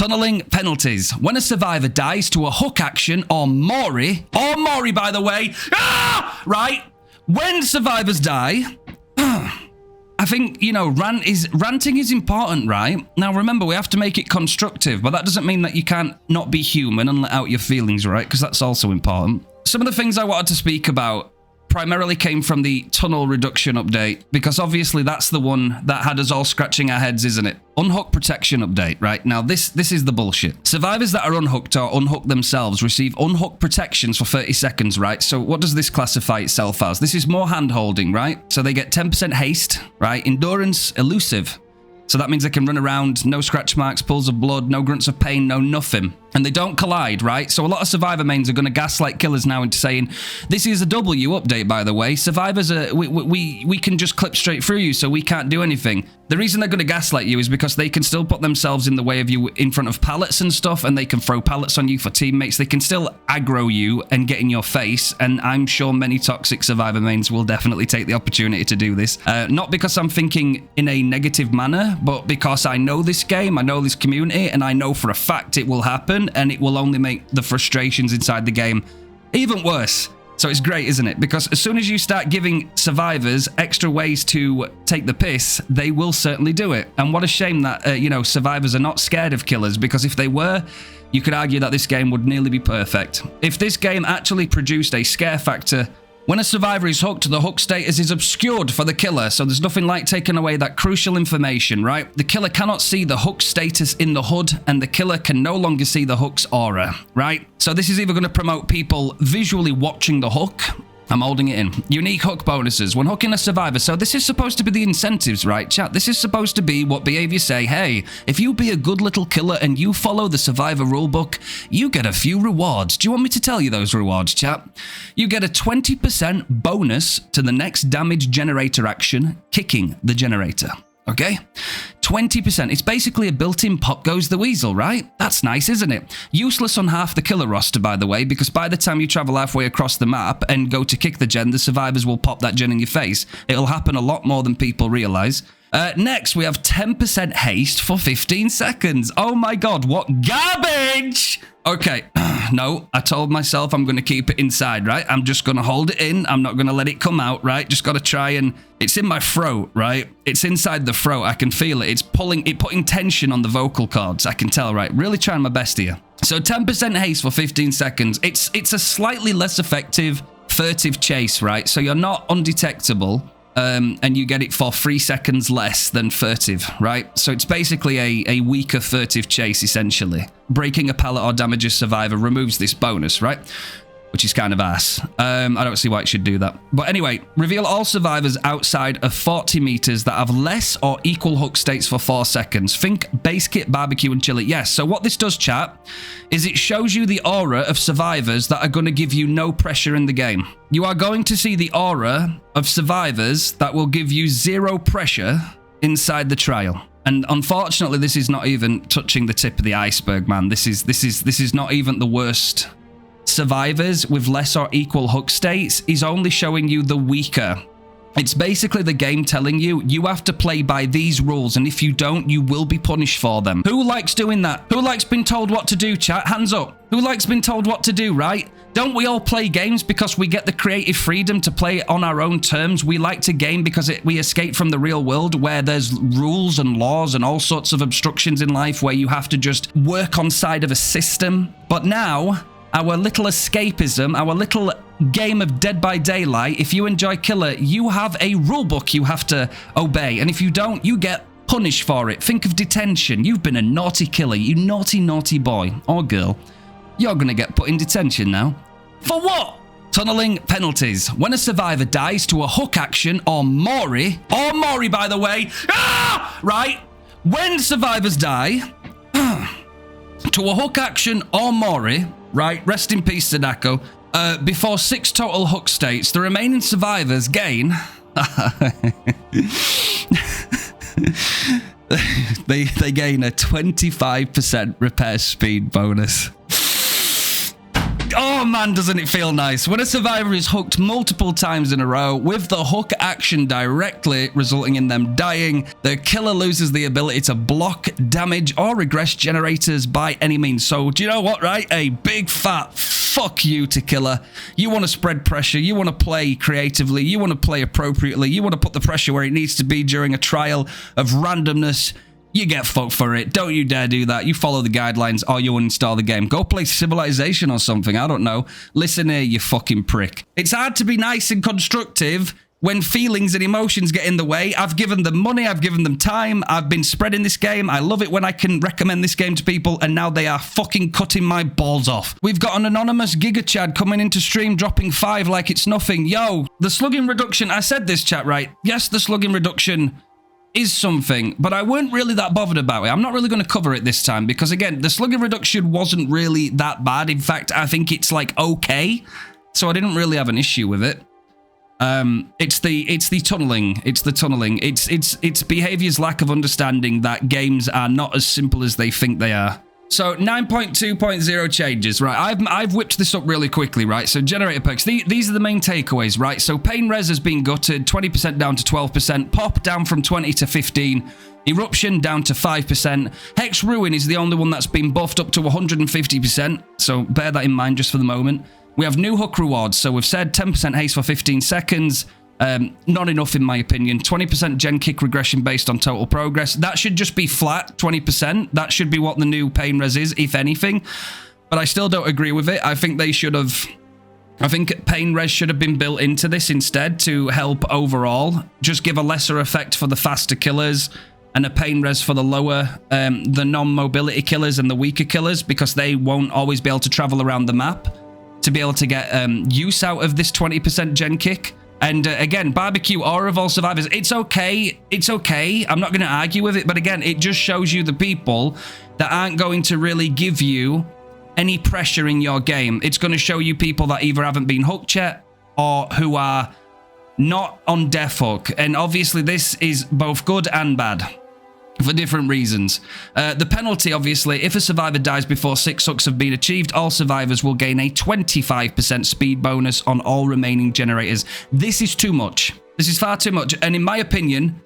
Tunneling penalties. When a survivor dies to a hook action or Mori, by the way, right? When survivors die, I think, you know, ranting is important, right? Now, remember, we have to make it constructive, but that doesn't mean that you can't not be human and let out your feelings, right? Because that's also important. Some of the things I wanted to speak about primarily came from the tunnel reduction update, because obviously that's the one that had us all scratching our heads, isn't it? Unhook protection update, right? Now, this is the bullshit. Survivors that are unhooked or unhook themselves receive unhook protections for 30 seconds, right? So what does this classify itself as? This is more hand-holding, right? So they get 10% haste, right? Endurance, elusive. So that means they can run around, no scratch marks, pools of blood, no grunts of pain, no nothing. And they don't collide, right? So a lot of Survivor mains are going to gaslight killers now into saying, this is a W update, by the way. Survivors are, we can just clip straight through you, so we can't do anything. The reason they're going to gaslight you is because they can still put themselves in the way of you in front of pallets and stuff, and they can throw pallets on you for teammates. They can still aggro you and get in your face, and I'm sure many toxic Survivor mains will definitely take the opportunity to do this. Not because I'm thinking in a negative manner, but because I know this game, I know this community, and I know for a fact it will happen, and it will only make the frustrations inside the game even worse. So it's great, isn't it? Because as soon as you start giving survivors extra ways to take the piss, they will certainly do it. And what a shame that, you know, survivors are not scared of killers, because if they were, you could argue that this game would nearly be perfect. If this game actually produced a scare factor, when a survivor is hooked, the hook status is obscured for the killer, so there's nothing like taking away that crucial information, right? The killer cannot see the hook status in the HUD, and the killer can no longer see the hook's aura, right? So this is either going to promote people visually watching the hook. I'm holding it in. Unique hook bonuses. When hooking a survivor, so this is supposed to be the incentives, right, chat? This is supposed to be what behaviors say, hey, if you be a good little killer and you follow the survivor rulebook, you get a few rewards. Do you want me to tell you those rewards, chat? You get a 20% bonus to the next damage generator action, kicking the generator. Okay? 20%. It's basically a built-in pop goes the weasel, right? That's nice, isn't it? Useless on half the killer roster, by the way, because by the time you travel halfway across the map and go to kick the gen, the survivors will pop that gen in your face. It'll happen a lot more than people realize. Next, we have 10% haste for 15 seconds. Oh my god, what garbage! Okay, no, I told myself I'm going to keep it inside, right? I'm just going to hold it in. I'm not going to let it come out, right? Just got to try and... It's in my throat, right? It's inside the throat. I can feel it. It's putting tension on the vocal cords. I can tell, right? Really trying my best here. So 10% haste for 15 seconds. It's a slightly less effective furtive chase, right? So you're not undetectable. And you get it for 3 seconds less than furtive, right? So it's basically a weaker furtive chase, essentially. Breaking a pallet or damage a survivor removes this bonus, right? Which is kind of ass. I don't see why it should do that. But anyway, reveal all survivors outside of 40 meters that have less or equal hook states for 4 seconds. Think base kit, barbecue, and chili. Yes, so what this does, chat, is it shows you the aura of survivors that are going to give you no pressure in the game. You are going to see the aura of survivors that will give you 0 pressure inside the trial. And unfortunately, this is not even touching the tip of the iceberg, man. This is not even the worst. Survivors with less or equal hook states is only showing you the weaker. It's basically the game telling you, you have to play by these rules, and if you don't, you will be punished for them. Who likes doing that? Who likes being told what to do, chat? Hands up. Who likes being told what to do, right? Don't we all play games because we get the creative freedom to play on our own terms? We like to game because we escape from the real world where there's rules and laws and all sorts of obstructions in life where you have to just work on side of a system. But now... our little escapism, our little game of Dead by Daylight, if you enjoy Killer, you have a rulebook you have to obey. And if you don't, you get punished for it. Think of detention. You've been a naughty killer, you naughty, naughty boy or girl. You're going to get put in detention now. For what? Tunneling penalties. When a survivor dies to a hook action or Mori, by the way, right? When survivors die to a hook action or Mori, right, rest in peace, Sadako, before 6 total hook states, the remaining survivors gain... they gain a 25% repair speed bonus. Oh man, doesn't it feel nice? When a survivor is hooked multiple times in a row with the hook action directly resulting in them dying, the killer loses the ability to block, damage, or regress generators by any means. So do you know what, right? A big fat fuck you to killer. You want to spread pressure. You want to play creatively. You want to play appropriately. You want to put the pressure where it needs to be during a trial of randomness. You get fucked for it. Don't you dare do that. You follow the guidelines or you uninstall the game. Go play Civilization or something. I don't know. Listen here, you fucking prick. It's hard to be nice and constructive when feelings and emotions get in the way. I've given them money. I've given them time. I've been spreading this game. I love it when I can recommend this game to people, and now they are fucking cutting my balls off. We've got an anonymous Giga Chad coming into stream, dropping 5 like it's nothing. Yo, the slugging reduction. I said this, chat, right? Yes, the slugging reduction is something, but I weren't really that bothered about it. I'm not really going to cover it this time because, again, the slugging reduction wasn't really that bad. In fact, I think it's like okay, so I didn't really have an issue with it. It's the tunneling. It's the tunneling. It's behavior's lack of understanding that games are not as simple as they think they are. So 9.2.0 changes, right? I've whipped this up really quickly, right? So generator perks, these are the main takeaways, right? So pain res has been gutted, 20% down to 12%, pop down from 20 to 15, eruption down to 5%, hex ruin is the only one that's been buffed up to 150%, so bear that in mind just for the moment. We have new hook rewards, so we've said 10% haste for 15 seconds, not enough in my opinion. 20% gen kick regression based on total progress. That should just be flat, 20%. That should be what the new pain res is, if anything. But I still don't agree with it. I think they should have... I think pain res should have been built into this instead to help overall. Just give a lesser effect for the faster killers and a pain res for the lower, the non-mobility killers and the weaker killers, because they won't always be able to travel around the map to be able to get use out of this 20% gen kick. And again, barbecue or Evolve Survivors, it's okay. It's okay. I'm not going to argue with it. But again, it just shows you the people that aren't going to really give you any pressure in your game. It's going to show you people that either haven't been hooked yet or who are not on death hook. And obviously, this is both good and bad for different reasons. The penalty, obviously, if a survivor dies before 6 hooks have been achieved, all survivors will gain a 25% speed bonus on all remaining generators. This is too much. This is far too much. And in my opinion,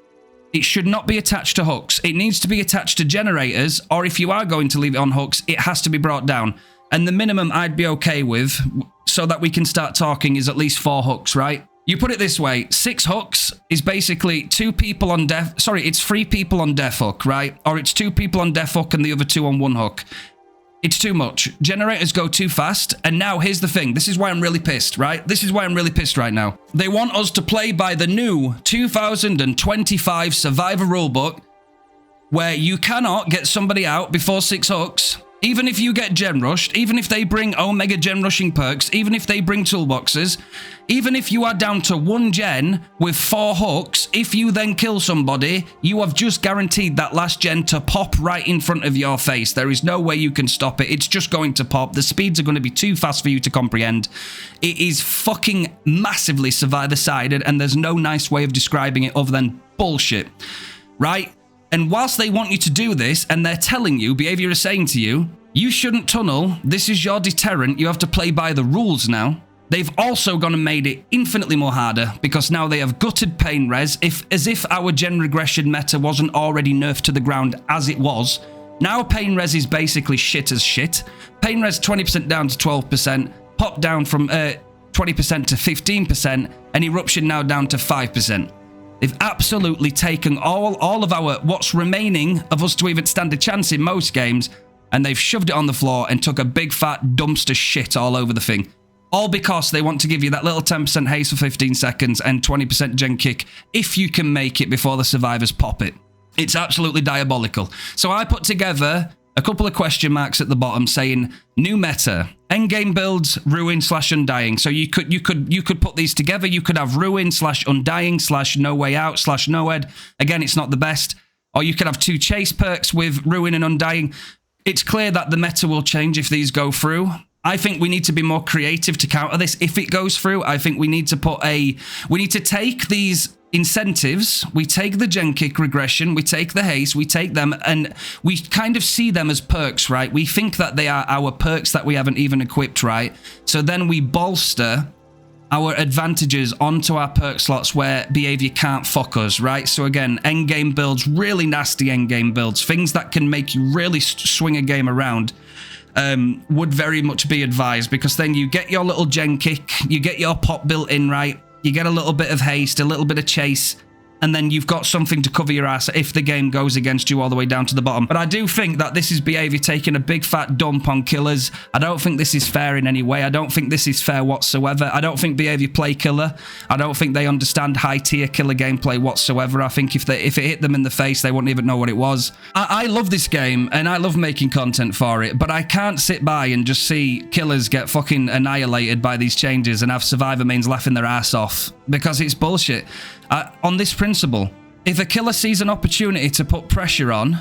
it should not be attached to hooks. It needs to be attached to generators, or if you are going to leave it on hooks, it has to be brought down. And the minimum I'd be okay with, so that we can start talking, is at least 4 hooks, right? You put it this way, 6 hooks is basically 2 people on death... Sorry, it's 3 people on death hook, right? Or it's 2 people on death hook and the other 2 on 1 hook. It's too much. Generators go too fast. And now, here's the thing. This is why I'm really pissed, right? This is why I'm really pissed right now. They want us to play by the new 2025 Survivor Rulebook, where you cannot get somebody out before 6 hooks. Even if you get gen rushed, even if they bring Omega gen rushing perks, even if they bring toolboxes, even if you are down to 1 gen with 4 hooks, if you then kill somebody, you have just guaranteed that last gen to pop right in front of your face. There is no way you can stop it. It's just going to pop. The speeds are going to be too fast for you to comprehend. It is fucking massively survivor-sided, and there's no nice way of describing it other than bullshit, right? And whilst they want you to do this, and they're telling you, behavior is saying to you, you shouldn't tunnel, this is your deterrent, you have to play by the rules now. They've also gone and made it infinitely more harder, because now they have gutted pain res, as if our gen regression meta wasn't already nerfed to the ground as it was. Now pain res is basically shit as shit. Pain res 20% down to 12%, pop down from 20% to 15%, and eruption now down to 5%. They've absolutely taken all of our, what's remaining of us to even stand a chance in most games, and they've shoved it on the floor and took a big fat dumpster shit all over the thing. All because they want to give you that little 10% haste for 15 seconds and 20% gen kick if you can make it before the survivors pop it. It's absolutely diabolical. So I put together a couple of question marks at the bottom saying new meta, endgame builds, ruin / undying. So you could put these together. You could have ruin / undying / no way out / noed. Again, it's not the best. Or you could have 2 chase perks with ruin and undying. It's clear that the meta will change if these go through. I think we need to be more creative to counter this. If it goes through, I think we need to take these incentives, we take the gen kick regression, we take the haste, we take them, and we kind of see them as perks, right? We think that they are our perks that we haven't even equipped, right? So then we bolster our advantages onto our perk slots where behavior can't fuck us, right? So again, endgame builds, really nasty endgame builds, things that can make you really swing a game around, would very much be advised, because then you get your little gen kick, you get your pop built in, right? You get a little bit of haste, a little bit of chase, and then you've got something to cover your ass if the game goes against you all the way down to the bottom. But I do think that this is behavior taking a big fat dump on killers. I don't think this is fair in any way. I don't think this is fair whatsoever. I don't think behavior play killer. I don't think they understand high tier killer gameplay whatsoever. I think if it hit them in the face, they wouldn't even know what it was. I love this game and I love making content for it, but I can't sit by and just see killers get fucking annihilated by these changes and have survivor mains laughing their ass off, because it's bullshit. On this principle, if a killer sees an opportunity to put pressure on,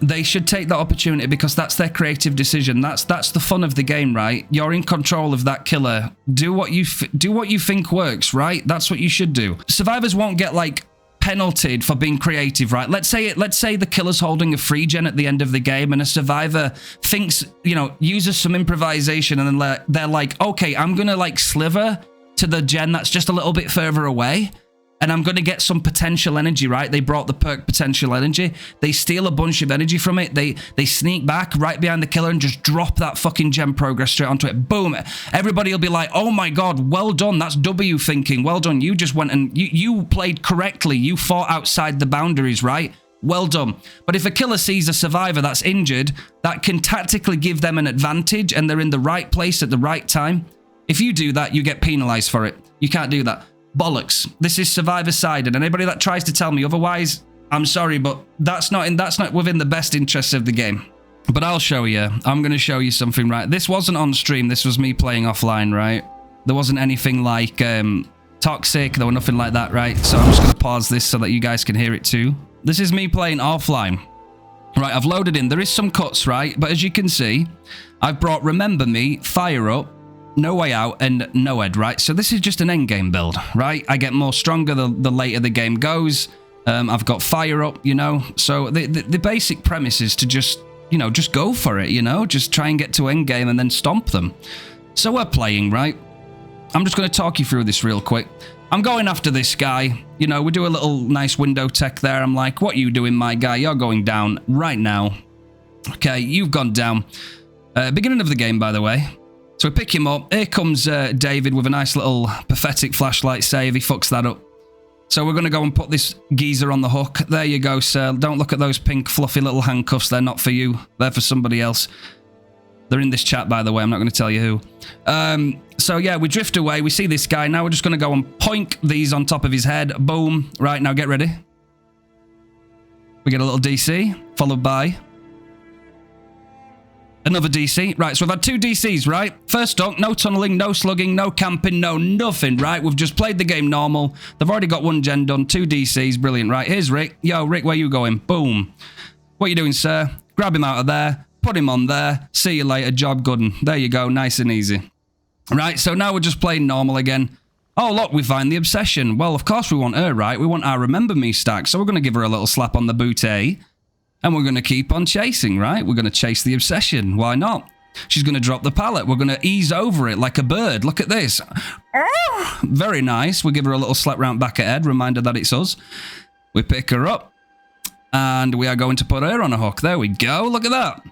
they should take that opportunity, because that's their creative decision. That's the fun of the game, right? You're in control of that killer. Do what you think works, right? That's what you should do. Survivors won't get like penaltied for being creative, right? Let's say the killer's holding a free gen at the end of the game and a survivor thinks, you know, uses some improvisation, and then they're like, okay, I'm gonna like sliver to the gen that's just a little bit further away, and I'm going to get some potential energy, right? They brought the perk potential energy. They steal a bunch of energy from it. They sneak back right behind the killer and just drop that fucking gem progress straight onto it. Boom. Everybody will be like, oh my God, well done. That's W thinking. Well done. You just went and you played correctly. You fought outside the boundaries, right? Well done. But if a killer sees a survivor that's injured, that can tactically give them an advantage and they're in the right place at the right time, if you do that, you get penalized for it. You can't do that. Bollocks. This is survivor-sided, and anybody that tries to tell me otherwise, I'm sorry, but that's not within the best interests of the game. But I'll show you. I'm going to show you something, right? This wasn't on stream. This was me playing offline, right? There wasn't anything like toxic. There was nothing like that, right? So I'm just going to pause this so that you guys can hear it too. This is me playing offline. Right, I've loaded in. There is some cuts, right? But as you can see, I've brought Remember Me, Fire Up, No Way Out, and Noed, right? So this is just an endgame build, right? I get more stronger the later the game goes. I've got Fire Up, you know? So the basic premise is to just, you know, just go for it, you know? Just try and get to endgame and then stomp them. So we're playing, right? I'm just going to talk you through this real quick. I'm going after this guy. You know, we do a little nice window tech there. I'm like, what are you doing, my guy? You're going down right now. Okay, you've gone down. Beginning of the game, by the way. So we pick him up. Here comes David with a nice little pathetic flashlight save. He fucks that up. So we're going to go and put this geezer on the hook. There you go, sir. Don't look at those pink fluffy little handcuffs. They're not for you. They're for somebody else. They're in this chat, by the way. I'm not going to tell you who. So yeah, we drift away. We see this guy. Now we're just going to go and poink these on top of his head. Boom. Right, now get ready. We get a little DC, followed by another DC. Right, so we've had 2 DCs, right? First dunk, no tunneling, no slugging, no camping, no nothing, right? We've just played the game normal. They've already got 1 gen done, 2 DCs, brilliant, right? Here's Rick. Yo, Rick, where you going? Boom. What you doing, sir? Grab him out of there, put him on there, see you later, job good. There you go, nice and easy. Right, so now we're just playing normal again. Oh, look, we find the obsession. Well, of course we want her, right? We want our Remember Me stack, so we're going to give her a little slap on the booty. And we're going to keep on chasing, right? We're going to chase the obsession. Why not? She's going to drop the pallet. We're going to ease over it like a bird. Look at this. Very nice. We give her a little slap round back at head. Reminder that it's us. We pick her up. And we are going to put her on a hook. There we go. Look at that.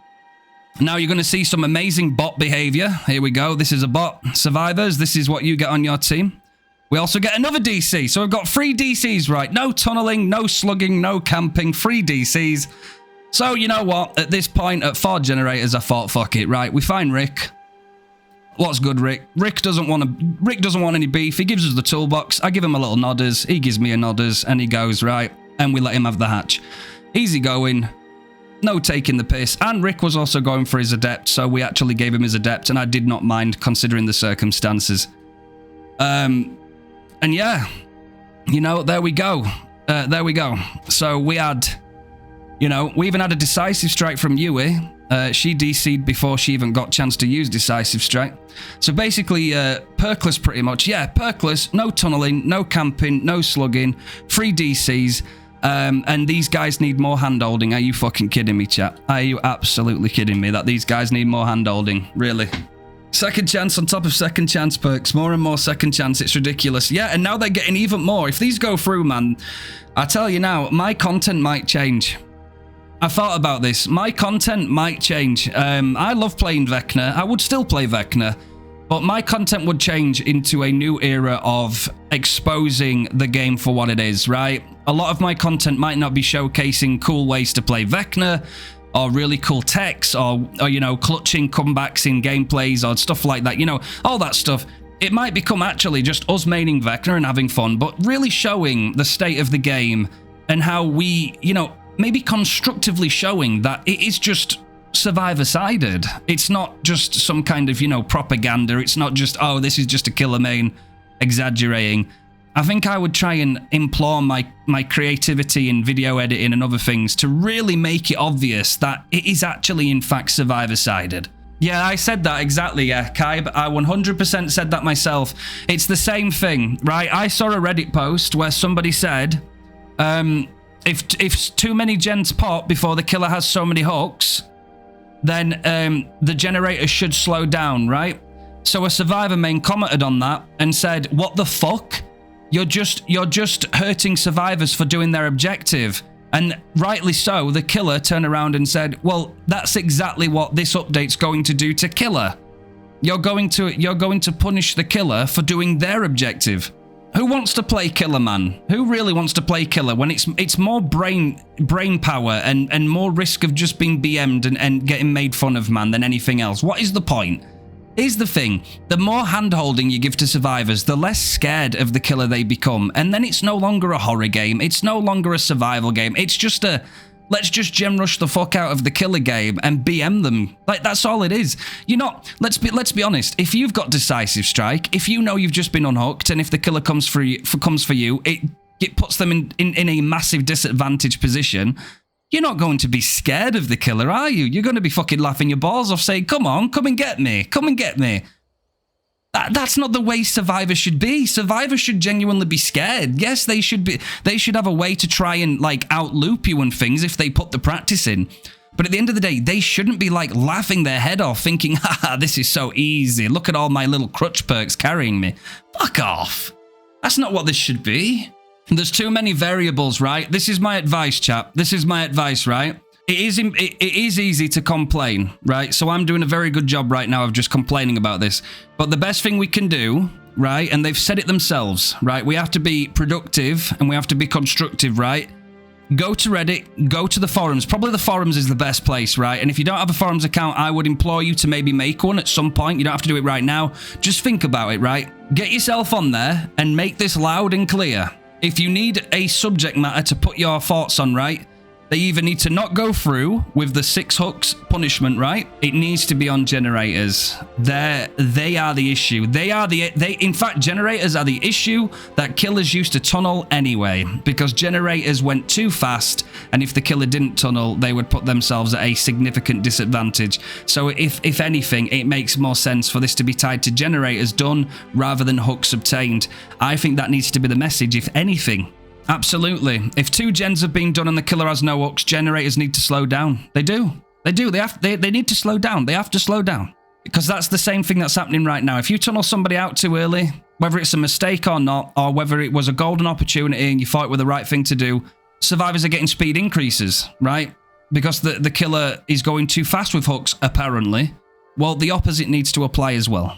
Now you're going to see some amazing bot behavior. Here we go. This is a bot. Survivors, this is what you get on your team. We also get another DC. So we've got 3 DCs, right? No tunneling, no slugging, no camping. 3 DCs. So, you know what? At this point, at 4 generators, I thought, fuck it, right? We find Rick. What's good, Rick? Rick doesn't want any beef. He gives us the toolbox. I give him a little nodders. He gives me a nodders, and he goes, right? And we let him have the hatch. Easy going. No taking the piss. And Rick was also going for his adept, so we actually gave him his adept, and I did not mind, considering the circumstances. And yeah, you know, there we go. There we go. So we had... You know, we even had a decisive strike from Yui. She DC'd before she even got a chance to use Decisive Strike. So basically, perkless pretty much. Yeah, perkless, no tunneling, no camping, no slugging, free DCs. And these guys need more handholding. Are you fucking kidding me, chat? Are you absolutely kidding me that these guys need more handholding? Really? Second chance on top of second chance perks. More and more second chance. It's ridiculous. Yeah, and now they're getting even more. If these go through, man, I tell you now, my content might change. I thought about this. My content might change. I love playing Vecna. I would still play Vecna. But my content would change into a new era of exposing the game for what it is, right? A lot of my content might not be showcasing cool ways to play Vecna, or really cool techs, or you know, clutching comebacks in gameplays, or stuff like that. You know, all that stuff. It might become actually just us maining Vecna and having fun, but really showing the state of the game and how we, you know, maybe constructively showing that it is just survivor-sided. It's not just some kind of, you know, propaganda. It's not just, oh, this is just a killer main exaggerating. I think I would try and implore my creativity in video editing and other things to really make it obvious that it is actually, in fact, survivor-sided. Yeah, I said that exactly, yeah, Kaib. I 100% said that myself. It's the same thing, right? I saw a Reddit post where somebody said, if too many gens pop before the killer has so many hooks, then the generator should slow down, right? So a survivor main commented on that and said, what the fuck? You're just hurting survivors for doing their objective. And rightly so, the killer turned around and said, well, that's exactly what this update's going to do to killer. You're going to punish the killer for doing their objective. Who wants to play killer, man? Who really wants to play killer when it's more brain power and more risk of just being BM'd and getting made fun of, man, than anything else? What is the point? Here's the thing. The more hand-holding you give to survivors, the less scared of the killer they become. And then it's no longer a horror game. It's no longer a survival game. It's just a, let's just gem rush the fuck out of the killer game and BM them. Like, that's all it is. You're not, let's be honest. If you've got Decisive Strike, if you know you've just been unhooked, and if the killer comes for you, it puts them in a massive disadvantaged position. You're not going to be scared of the killer, are you? You're going to be fucking laughing your balls off saying, come on, come and get me. Come and get me. That's not the way survivors should be. Survivors should genuinely be scared. Yes, they should be. They should have a way to try and, like, out-loop you and things if they put the practice in. But at the end of the day, they shouldn't be, like, laughing their head off thinking, haha, this is so easy. Look at all my little crutch perks carrying me. Fuck off. That's not what this should be. There's too many variables, right? This is my advice, chap. This is my advice, right? It is easy to complain, right? So I'm doing a very good job right now of just complaining about this. But the best thing we can do, right? And they've said it themselves, right? We have to be productive and we have to be constructive, right? Go to Reddit, go to the forums. Probably the forums is the best place, right? And if you don't have a forums account, I would implore you to maybe make one at some point. You don't have to do it right now. Just think about it, right? Get yourself on there and make this loud and clear. If you need a subject matter to put your thoughts on, right, they either need to not go through with the 6 hooks punishment, right? It needs to be on generators. They are the issue. In fact, generators are the issue that killers used to tunnel anyway, because generators went too fast, and if the killer didn't tunnel, they would put themselves at a significant disadvantage. So if anything, it makes more sense for this to be tied to generators done rather than hooks obtained. I think that needs to be the message, if anything. Absolutely. If 2 gens have been done and the killer has no hooks, generators need to slow down. They do. They do. They need to slow down. They have to slow down. Because that's the same thing that's happening right now. If you tunnel somebody out too early, whether it's a mistake or not, or whether it was a golden opportunity and you thought it was the right thing to do, survivors are getting speed increases, right? Because the killer is going too fast with hooks, apparently. Well, the opposite needs to apply as well.